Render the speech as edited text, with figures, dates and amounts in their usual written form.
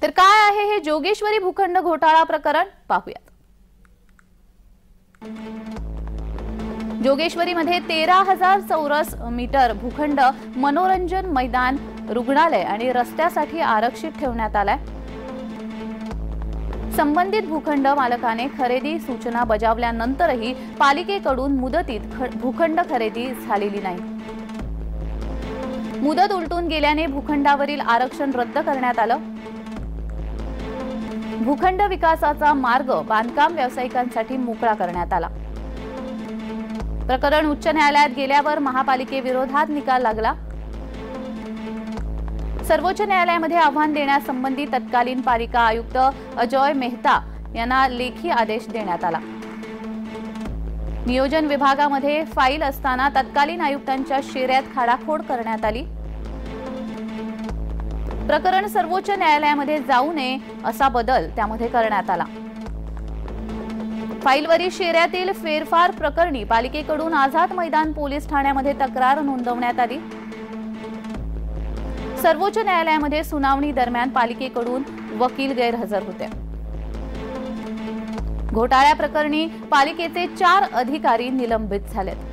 तर काय आहे हे जोगेश्वरी भूखंड घोटाळा प्रकरण पाहूयात। जोगेश्वरीमध्ये 13,000 चौरस मीटर भूखंड मनोरंजन मैदान, रुग्णालय आणि रस्त्यासाठी आरक्षित ठेवण्यात आलाय। संबंधित भूखंड मालकाने खरेदी सूचना बजावल्यानंतरही पालिकेकडून मुदतीत भूखंड खरेदी झालेली नाही। मुदत उलटून गेल्याने भूखंडावरील आरक्षण रद्द करण्यात आलं। भूखंड विकासाचा मार्ग बांधकाम व्यावसायिकांसाठी मोकळा करण्यात आला। प्रकरण उच्च न्यायालयात गेल्यावर महापालिकेविरोधात निकाल लागला। सर्वोच्च न्यायालयामध्ये आव्हान देण्यासंबंधी तत्कालीन पालिका आयुक्त अजय मेहता यांना लेखी आदेश देण्यात आला। नियोजन विभागामध्ये फाईल असताना तत्कालीन आयुक्तांच्या शेऱ्यात खाडाखोड करण्यात आली। प्रकरण सर्वोच्च न्यायालयामध्ये जाऊ नये असा बदल त्यामध्ये करण्यात आला। फाईलवरील शेऱ्यातील फेरफार प्रकरणी पालिकेकडून आझाद मैदान पोलीस ठाण्यामध्ये तक्रार नोंदवण्यात आली। सर्वोच्च न्यायालयामध्ये सुनावणी दरम्यान पालिकेकडून वकील गैरहजर होते। घोटाळ्या प्रकरणी पालिकेचे 4 अधिकारी निलंबित झालेत।